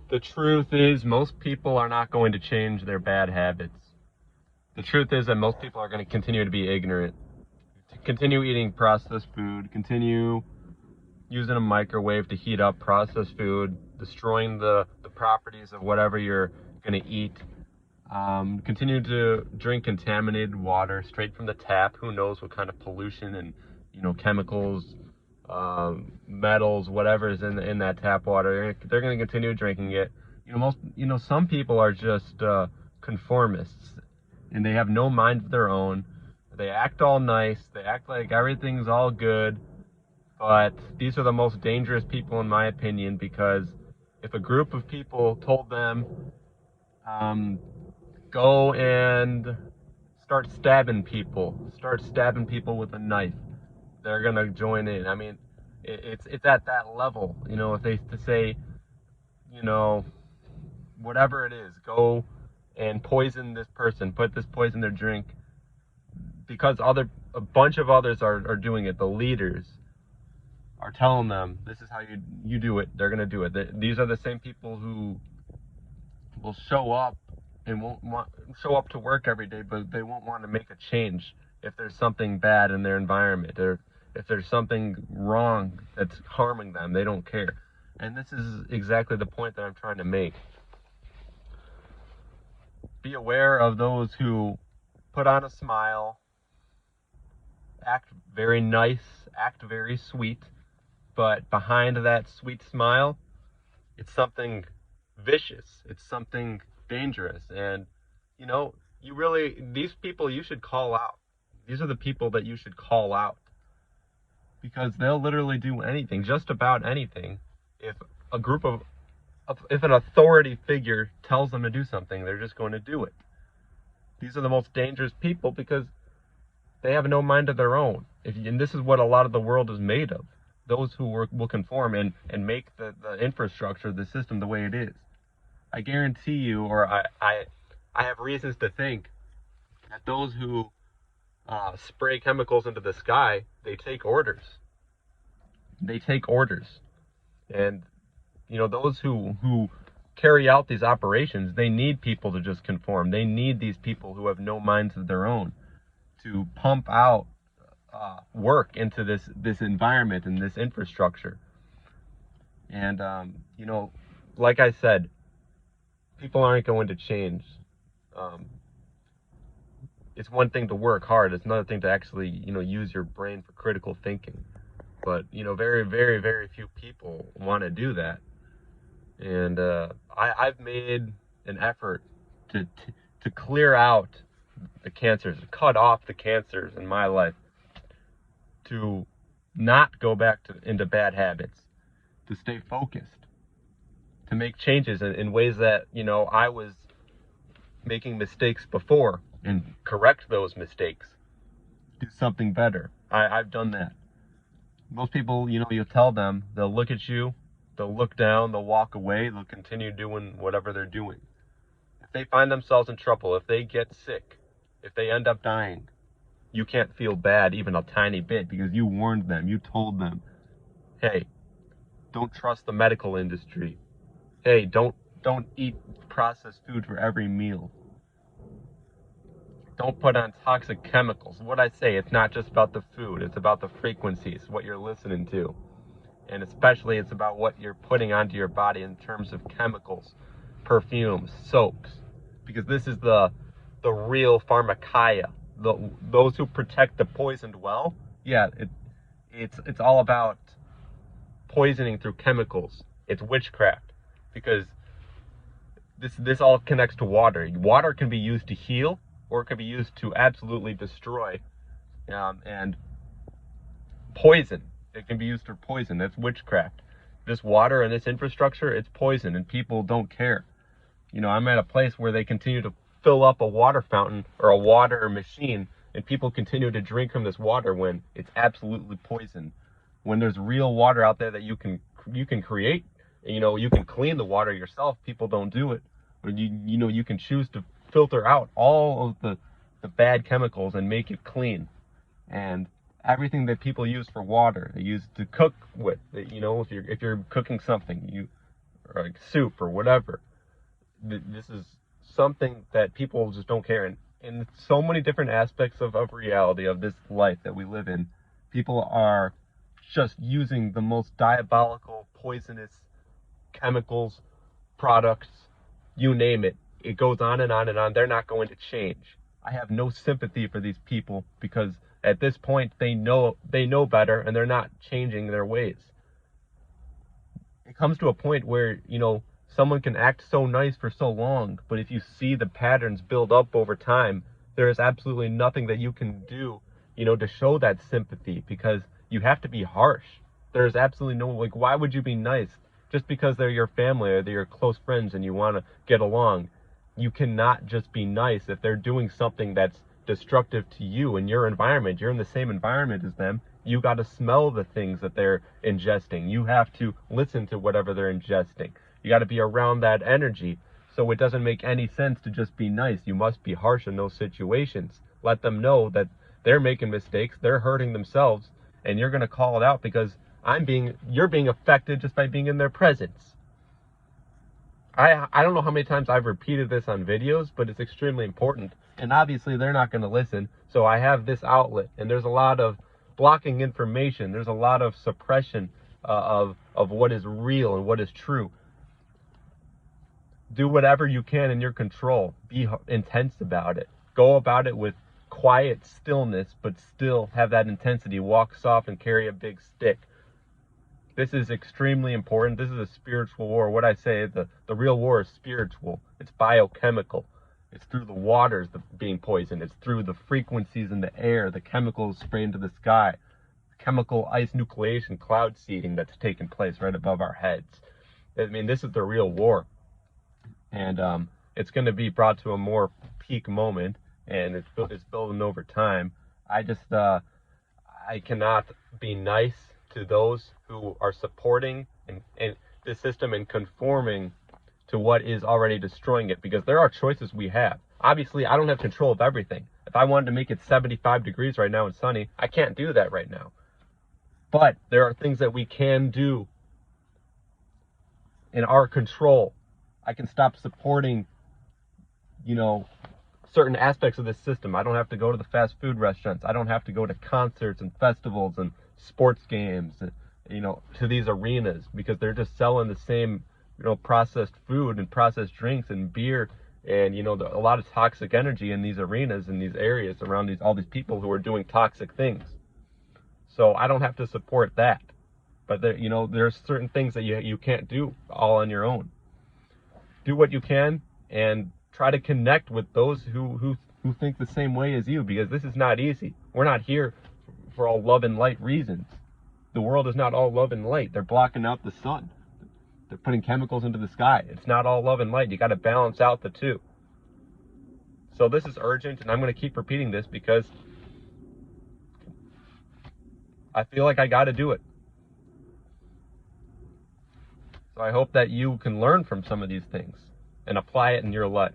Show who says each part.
Speaker 1: The truth is, most people are not going to change their bad habits. The truth is that most people are going to continue to be ignorant, to continue eating processed food, continue using a microwave to heat up processed food, destroying the properties of whatever you're going to eat. Continue to drink contaminated water straight from the tap. Who knows what kind of pollution and chemicals, metals, whatever is in that tap water. They're going to continue drinking it. Some people are just conformists, and they have no mind of their own. They act all nice. They act like everything's all good. But these are the most dangerous people, in my opinion, because if a group of people told them, go and start stabbing people with a knife, they're gonna join in. I mean, it's at that level. If they to say, whatever it is, go and poison this person, put this poison in their drink, because a bunch of others are doing it. The leaders are telling them this is how you do it. They're gonna do it. These are the same people who will show up and won't show up to work every day, but they won't want to make a change if there's something bad in their environment, or if there's something wrong that's harming them. They don't care. And this is exactly the point that I'm trying to make. Be aware of those who put on a smile, act very nice, act very sweet, but behind that sweet smile, it's something vicious. It's something dangerous. And, these people you should call out. These are the people that you should call out, because they'll literally do anything, just about anything. If if an authority figure tells them to do something, they're just going to do it. These are the most dangerous people because they have no mind of their own. And this is what a lot of the world is made of. Those who will conform and make the infrastructure, the system, the way it is. I guarantee you, or I have reasons to think that those who spray chemicals into the sky, they take orders. And, those who carry out these operations, they need people to just conform. They need these people who have no minds of their own to pump out work into this environment and this infrastructure. And, like I said, people aren't going to change. It's one thing to work hard. It's another thing to actually, use your brain for critical thinking. But, very, very, very few people want to do that. And I've made an effort to clear out the cancers, cut off the cancers in my life, to not go back into bad habits, to stay focused, to make changes in ways that, I was making mistakes before, and correct those mistakes, do something better. I've done that. Most people, you tell them, they'll look at you, they'll look down, they'll walk away, they'll continue doing whatever they're doing. If they find themselves in trouble, if they get sick, if they end up dying, you can't feel bad even a tiny bit, because you warned them, you told them, hey, don't trust the medical industry. Hey, don't eat processed food for every meal. Don't put on toxic chemicals. What I say, it's not just about the food, it's about the frequencies, what you're listening to. And especially it's about what you're putting onto your body in terms of chemicals, perfumes, soaps. Because this is the real pharmakeia. Those who protect the poisoned well, it's all about poisoning through chemicals. It's witchcraft. Because this all connects to water. Water can be used to heal, or it can be used to absolutely destroy, and poison. It can be used for poison. That's witchcraft. This water and this infrastructure, it's poison, and people don't care. I'm at a place where they continue to fill up a water fountain or a water machine, and people continue to drink from this water when it's absolutely poison. When there's real water out there that you can create, you can clean the water yourself. People don't do it. Or you can choose to filter out all of the bad chemicals and make it clean. And everything that people use for water, they use to cook with. If you're cooking something, or like soup or whatever. This is something that people just don't care. And in so many different aspects of reality, of this life that we live in, people are just using the most diabolical, poisonous chemicals, products, you name it. It goes on and on and on. They're not going to change. I have no sympathy for these people because at this point they know better and they're not changing their ways. It comes to a point where, someone can act so nice for so long, but if you see the patterns build up over time, there is absolutely nothing that you can do, to show that sympathy, because you have to be harsh. There's absolutely no, why would you be nice? Just because they're your family or they're your close friends and you want to get along. You cannot just be nice if they're doing something that's destructive to you and your environment. You're in the same environment as them. You got to smell the things that they're ingesting. You have to listen to whatever they're ingesting. You got to be around that energy. So it doesn't make any sense to just be nice. You must be harsh in those situations. Let them know that they're making mistakes, they're hurting themselves, and you're going to call it out because you're being affected just by being in their presence. I don't know how many times I've repeated this on videos, but it's extremely important. And obviously they're not going to listen. So I have this outlet, and there's a lot of blocking information. There's a lot of suppression of what is real and what is true. Do whatever you can in your control. Be intense about it. Go about it with quiet stillness, but still have that intensity. Walk soft and carry a big stick. This is extremely important. This is a spiritual war. What I say, the real war is spiritual. It's biochemical. It's through the waters being poisoned. It's through the frequencies in the air, the chemicals sprayed into the sky, chemical ice nucleation, cloud seeding that's taking place right above our heads. I mean, this is the real war. And it's going to be brought to a more peak moment, and it's building over time. I cannot be nice to those who are supporting and this system and conforming to what is already destroying it, because there are choices we have. Obviously, I don't have control of everything. If I wanted to make it 75 degrees right now and sunny, I can't do that right now. But there are things that we can do in our control. I can stop supporting, certain aspects of this system. I don't have to go to the fast food restaurants. I don't have to go to concerts and festivals and sports games, to these arenas, because they're just selling the same, processed food and processed drinks and beer and, a lot of toxic energy in these arenas, in these areas around all these people who are doing toxic things. So I don't have to support that. But there's certain things that you can't do all on your own. Do what you can and try to connect with those who think the same way as you, because this is not easy. We're not here for all love and light reasons. The world is not all love and light. They're blocking out the sun. They're putting chemicals into the sky. It's not all love and light. You got to balance out the two. So this is urgent, and I'm going to keep repeating this because I feel like I got to do it. So I hope that you can learn from some of these things and apply it in your life.